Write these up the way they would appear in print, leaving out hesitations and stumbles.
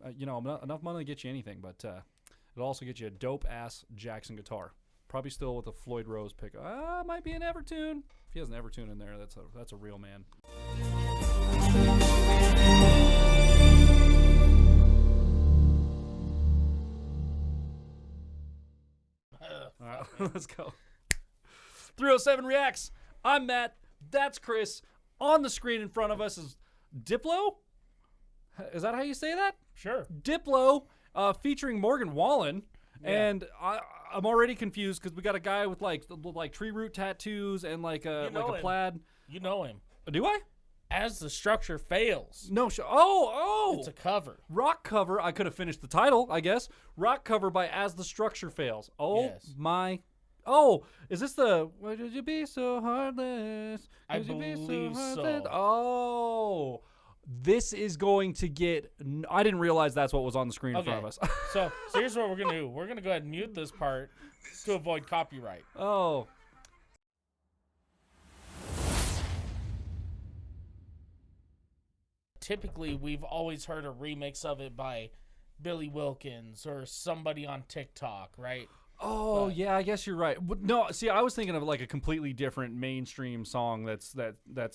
enough money to get you anything, but it'll also get you a dope-ass Jackson guitar. Probably still with a Floyd Rose pick. Might be an Evertune. If he has an Evertune in there, that's a real man. All right, let's go. 307 Reacts. I'm Matt. That's Chris. On the screen in front of us is Diplo. Is that how you say that? Sure. Diplo, featuring Morgan Wallen. Yeah. And I'm already confused because we got a guy with like tree root tattoos and like a plaid. You know him. Do I? As the Structure Fails. No. Oh. It's a cover. Rock cover. I could have finished the title, I guess. Rock cover by As the Structure Fails. Oh, yes. my. Oh, is this the Why Did You Be So Heartless? I believe so. Oh. This is going to get. I didn't realize that's what was on the screen in front of us. so here's what we're going to do. We're going to go ahead and mute this part to avoid copyright. Oh. Typically, we've always heard a remix of it by Billy Wilkins or somebody on TikTok, right? Oh, yeah, I guess you're right. No, see, I was thinking of like a completely different mainstream song that's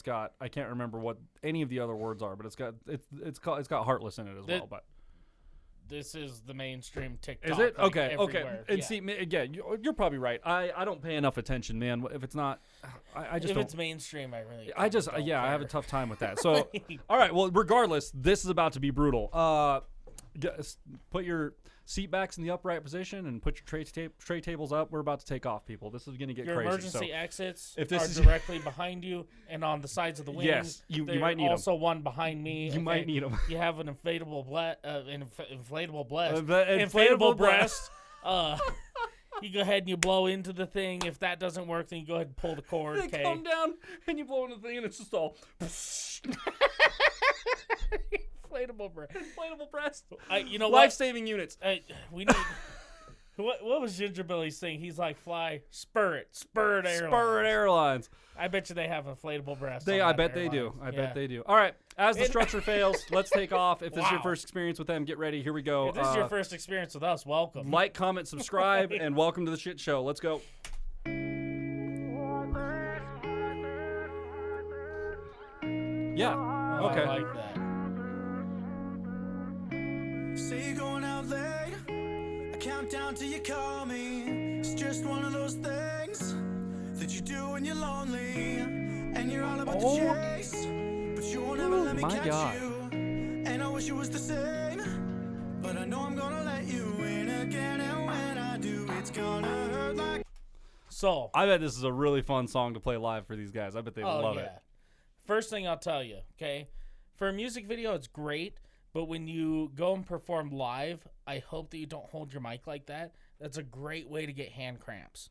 got, I can't remember what any of the other words are, but it's got Heartless in it as well. But this is the mainstream TikTok. is it? Like okay. everywhere. And yeah. see, again, you're probably right. I don't pay enough attention, man. If it's not, I just if don't. It's mainstream, I really. I just don't I have a care. tough time with that. So, all right. Well, regardless, this is about to be brutal. Put your seat backs in the upright position and put your tray tables up. We're about to take off, people. This is going to get Your crazy. emergency So exits if this are is directly behind you and on the sides of the wings. Yes, you might need 'em. Also, one behind me. You might need 'em. You have an inflatable inflatable inflatable breast. You go ahead and you blow into the thing. If that doesn't work, then you go ahead and pull the cord. they come down and you blow into the thing and it's just all Inflatable breast. inflatable breast. You know Life-saving units. We need. What was Ginger Billy's thing? He's like, fly Spirit Airlines. Spirit Airlines. I bet you they have inflatable breasts. I bet they do. I bet they do. All right. As the structure fails, let's take off. If this is your first experience with them, get ready. Here we go. If this is your first experience with us, welcome. Like, comment, subscribe, and welcome to the shit show. Let's go. Yeah. Oh, Okay. I like that. Say you're going out late, I count down till you call me. It's just one of those things that you do when you're lonely and you're all about the chase, but you won't ever let me catch you. And I wish it was the same, but I know I'm gonna let you in again, and when I do, it's gonna hurt like. So I bet this is a really fun song to play live for these guys. I bet they love it. First thing I'll tell you, okay? For a music video, it's great, but when you go and perform live, I hope that you don't hold your mic like that. That's a great way to get hand cramps.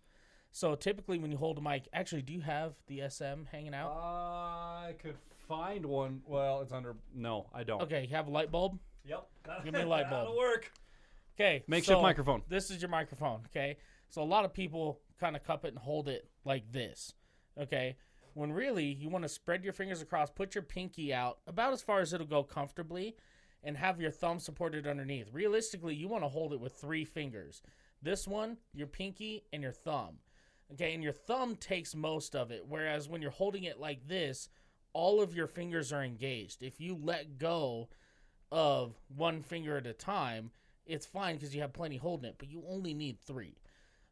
So typically when you hold a mic, actually, do you have the SM hanging out? I could find one. Well, it's under. No, I don't. Okay, you have a light bulb? Yep. Give me a light bulb. That'll work. Okay. Makeshift microphone. This is your microphone, okay? So a lot of people kind of cup it and hold it like this, okay? When really, you want to spread your fingers across, put your pinky out about as far as it'll go comfortably, and have your thumb supported underneath. Realistically, you want to hold it with 3 fingers. This one, your pinky, and your thumb. Okay, and your thumb takes most of it, whereas when you're holding it like this, all of your fingers are engaged. If you let go of one finger at a time, it's fine because you have plenty holding it, but you only need 3.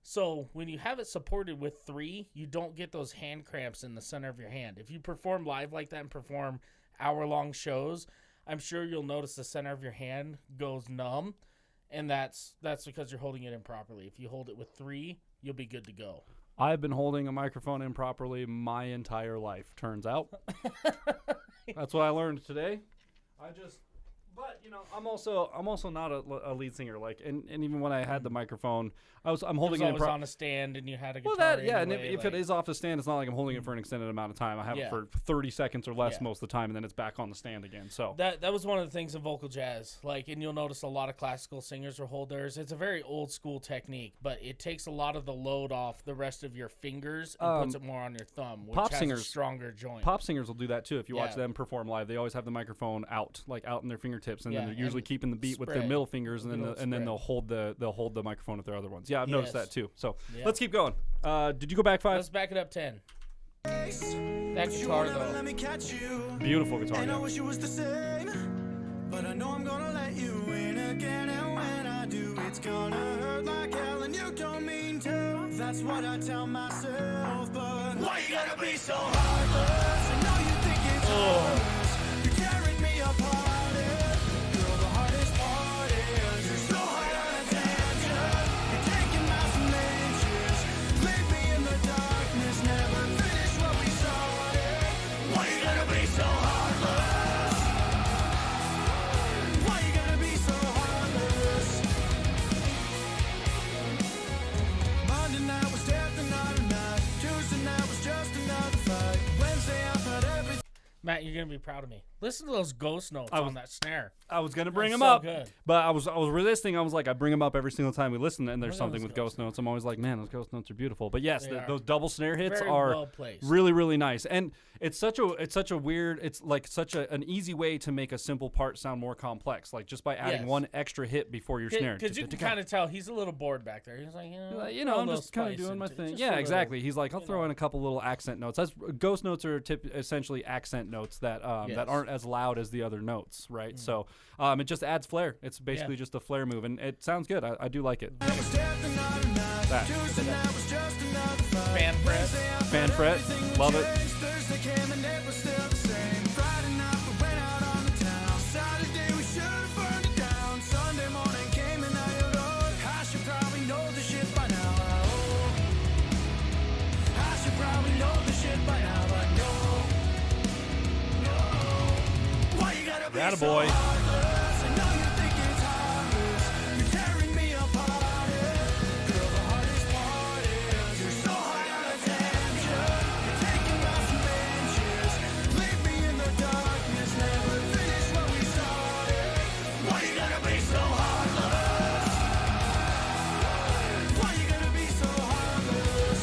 So when you have it supported with 3, you don't get those hand cramps in the center of your hand. If you perform live like that and perform hour-long shows, I'm sure you'll notice the center of your hand goes numb, and that's because you're holding it improperly. If you hold it with 3, you'll be good to go. I've been holding a microphone improperly my entire life, turns out. That's what I learned today. But you know, I'm also not a lead singer. Like, and even when I had the microphone, I'm holding it was on a stand, and you had a guitar. Well, that anyway, and if it is off the stand, it's not like I'm holding it for an extended amount of time. I have it for 30 seconds or less most of the time, and then it's back on the stand again. So that was one of the things in vocal jazz. Like, and you'll notice a lot of classical singers will hold theirs. It's a very old school technique, but it takes a lot of the load off the rest of your fingers and puts it more on your thumb, which has a stronger joint. Pop singers will do that too. If you watch them perform live, they always have the microphone out, like out in their fingertips. fingertips, and Yeah, then they're usually and keeping the beat with their spread. middle fingers, and Good then old and then spread. they'll hold the microphone with their other ones. Yeah, I've noticed Yes. that too. So Yeah. let's keep going. Did you go back 5? Let's back it up 10. That But you guitar won't ever though. let me catch you. Beautiful guitar. And I Yeah. wish it was the same, but I know I'm gonna let you in again. And when I do, it's gonna hurt like hell, and you don't mean to. That's what I tell myself, but why you gotta be so heartless? I know you think it's harmless. You're tearing me apart. Girl, the hardest part is you're so hard on attention. You're taking miles and inches. Leave me in the darkness. Never finish what we started. Why you gotta be so heartless? Why you gotta be so heartless? Monday night was death and not a night. Tuesday night was just another fight. Wednesday I thought everything. Matt, you're gonna be proud of me. Listen to those ghost notes on that snare. I was gonna bring That's them so up, good. but I was resisting. I was like, I bring them up every single time we listen, and there's Look at something those with ghost notes. I'm always like, man, those ghost notes are beautiful. But yes, They are. those double snare hits Very are well placed. really, really nice, and it's such a weird. It's like an easy way to make a simple part sound more complex, like just by adding Yes. one extra hit before your snare. Because you can kind of tell he's a little bored back there. He's like, You I'm just kind of doing my thing. Yeah, exactly. He's like, I'll throw in a couple little accent notes. Ghost notes are essentially accent notes that Yes. that aren't as loud as the other notes, right? So it just adds flair. It's basically just a flair move, and it sounds good. I do like it. That. Fan fret. Fan fret. Love it. Thursday came and it was still the same. Friday night we went out on the town. Saturday we should have burned it down. Sunday morning came and I yelled, oh, I should probably know the shit by now. Oh, I should probably know the shit by now, but no. Why you gotta be so Attaboy. heartless? I know you think it's harmless. You're tearing me apart. Girl, the hardest part is you're so hard on attention. You're taking miles and inches. Leave me in the darkness. Never finish what we started. Why you gotta be so heartless? Why you gotta be so heartless?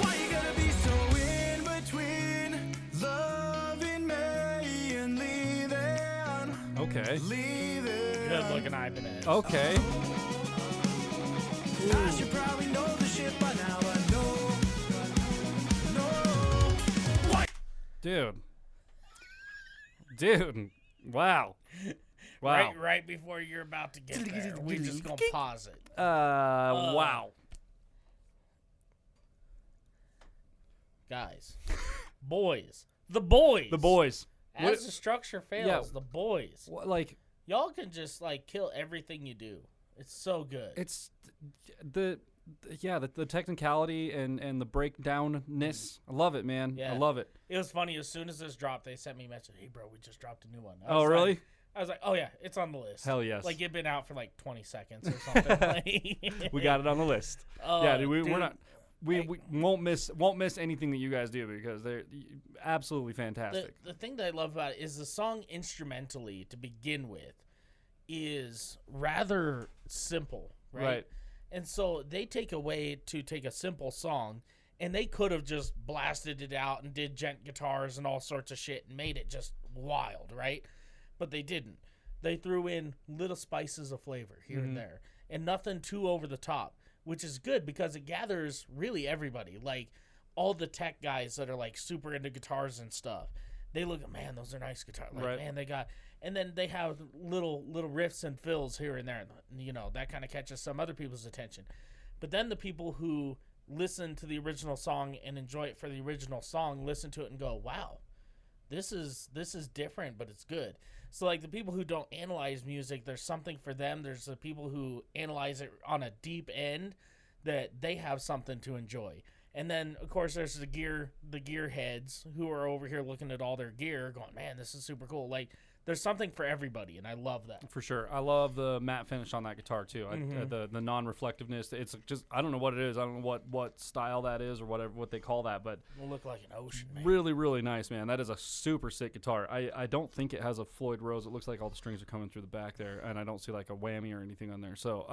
Why you gotta be so in between loving me and leaving? Okay. Good looking Ibanez. Okay. I should probably know the shit by now, but no. Why? Dude. Wow. Wow. Right before you're about to get there, we're just gonna pause it. Wow. Guys, boys, the boys. As What- the structure fails, Yeah. the boys. Like, Y'all can just like kill everything you do. It's so good. it's the technicality and the breakdownness. I love it, man. Yeah. I love it. It was funny. As soon as this dropped, they sent me a message. Hey, bro, we just dropped a new one. I Oh, was really? like- I was like, oh yeah, it's on the list. Hell yes. Like it'd been out for like 20 seconds or something. We got it on the list. Oh, Yeah, dude, we're dude. not. We won't miss anything that you guys do because they're absolutely fantastic. The thing that I love about it is the song instrumentally to begin with is rather simple, right? Right. And so they take a way to take a simple song and they could have just blasted it out and did gent guitars and all sorts of shit and made it just wild, right? But they didn't. They threw in little spices of flavor here and there and nothing too over the top, which is good because it gathers really everybody. Like all the tech guys that are like super into guitars and stuff. They look at, man, those are nice guitars. Like, Right. man, they got, and then they have little riffs and fills here and there. And, you know, that kind of catches some other people's attention. But then the people who listen to the original song and enjoy it for the original song, listen to it and go, wow, this is different, but it's good. So like the people who don't analyze music, there's something for them. There's the people who analyze it on a deep end that they have something to enjoy. And then of course there's the gear heads who are over here looking at all their gear going, man, this is super cool. Like there's something for everybody, and I love that. For sure. I love the matte finish on that guitar too. The non-reflectiveness. It's just, I don't know what it is. I don't know what style that is or what they call that, but It'll look like an ocean, man. really, really nice, man. That is a super sick guitar. I don't think it has a Floyd Rose. It looks like all the strings are coming through the back there, and I don't see like a whammy or anything on there. So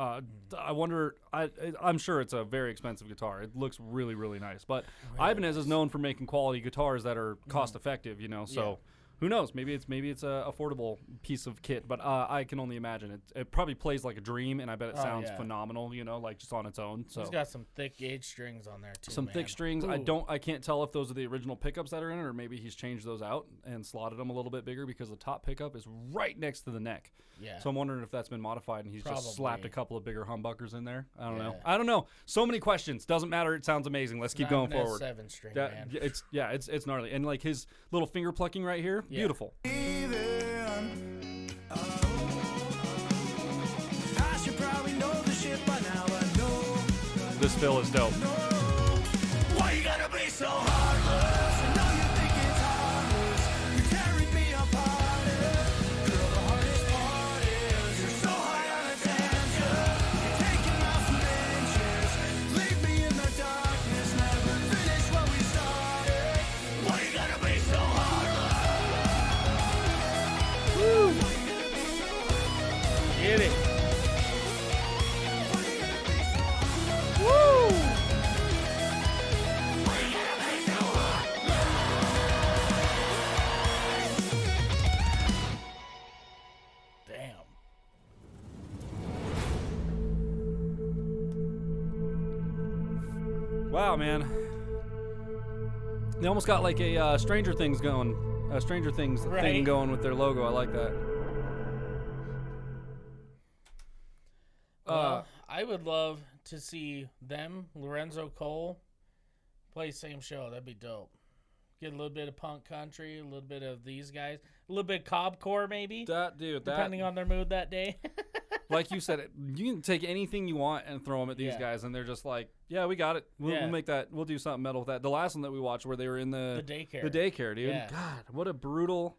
I wonder. I'm sure it's a very expensive guitar. It looks really, really nice. But Ibanez is known for making quality guitars that are cost effective. You know, so. Who knows? Maybe it's a affordable piece of kit, but I can only imagine it probably plays like a dream, and I bet it sounds phenomenal. You know, like just on its own. So it's got some thick gauge strings on there too. Some thick strings. Ooh. I can't tell if those are the original pickups that are in it, or maybe he's changed those out and slotted them a little bit bigger because the top pickup is right next to the neck. Yeah. So I'm wondering if that's been modified and he's just slapped a couple of bigger humbuckers in there. I don't know. So many questions. Doesn't matter. It sounds amazing. Let's keep going forward. 7 string, man. It's gnarly, and like his little finger plucking right here, beautiful. This fill is dope. Why you gotta be so heartless? I know you think it's harmless. You're tearing me apart. Girl, the hardest part is you're so high on attention. You're taking off some inches. Leave me in the darkness. Never finish what we started. Why you gotta be so heartless? Woo! Get it. Wow, man. They almost got like a Stranger Things going. A Stranger Things thing going with their logo. I like that. I would love to see them, Lorenzo Cole, play same show. That'd be dope. Get a little bit of punk country, a little bit of these guys, a little bit of cobcore maybe. Depending on their mood that day. Like you said, you can take anything you want and throw them at these guys, and they're just like, "Yeah, we got it. We'll make that. We'll do something metal with that." The last one that we watched, where they were in the daycare, dude. Yeah. God, what a brutal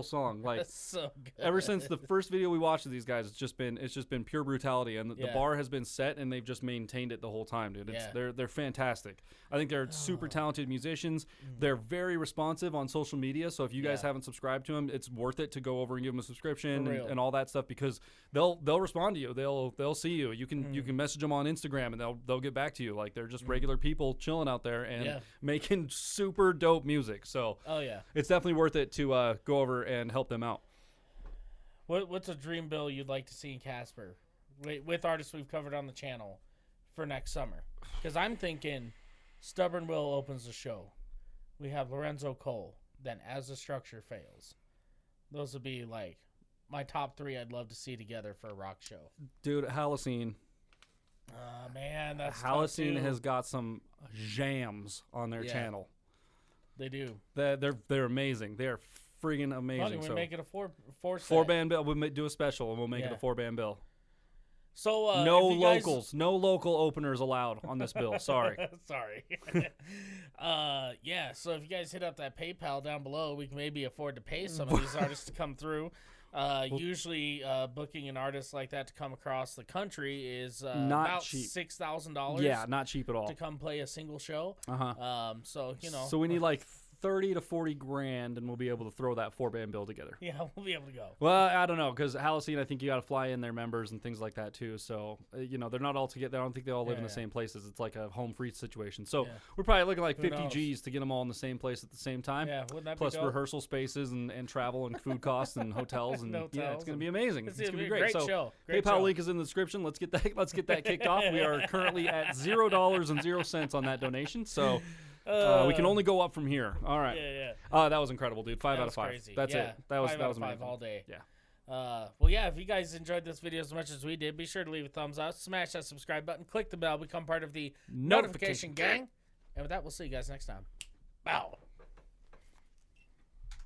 song. Like, that's so good. Ever since the first video we watched of these guys, it's just been pure brutality, and the bar has been set, and they've just maintained it the whole time, dude. They're fantastic. I think they're super talented musicians. They're very responsive on social media, so if you guys haven't subscribed to them, it's worth it to go over and give them a subscription and all that stuff, because they'll respond to you. They'll see you. You can message them on Instagram, and they'll get back to you. Like, they're just regular people chilling out there and making super dope music. So it's definitely worth it to go over and help them out. What's a dream bill you'd like to see in Casper with artists we've covered on the channel for next summer? Because I'm thinking Stubborn Will opens the show. We have Lorenzo Cole. Then As the Structure Fails. Those would be like my top 3 I'd love to see together for a rock show. Dude, Halocene. Man, that's Halocene has got some jams on their channel. They do. They're amazing. They're friggin' amazing. We'll make it a four band bill. We'll do a special, and we'll make it a 4-band bill. So no locals, no local openers allowed on this bill. Sorry. Sorry. So if you guys hit up that PayPal down below, we can maybe afford to pay some of these artists to come through. Usually, booking an artist like that to come across the country is not about cheap. $6,000. Yeah, not cheap at all. To come play a single show. So So we need like 30 to 40 grand, and we'll be able to throw that 4-band bill together. Yeah, we'll be able to go. Well, I don't know, because Halocene, I think you got to fly in their members and things like that too. So they're not all together. I don't think they all live in the same places. It's like a home free situation. So we're probably looking like 50 G's to get them all in the same place at the same time. Yeah, wouldn't that plus be dope? Rehearsal spaces and travel and food costs and hotels and yeah, it's gonna be amazing. It's gonna be great. So show. PayPal link is in the description. Let's get that kicked off. We are currently at $0.00 on that donation. So. We can only go up from here. All right. Yeah. That was incredible, dude. 5 out of 5. Crazy. That's it. That was amazing. 5 all day. Yeah. If you guys enjoyed this video as much as we did, be sure to leave a thumbs up, smash that subscribe button, click the bell, become part of the notification gang. And with that, we'll see you guys next time. Bow.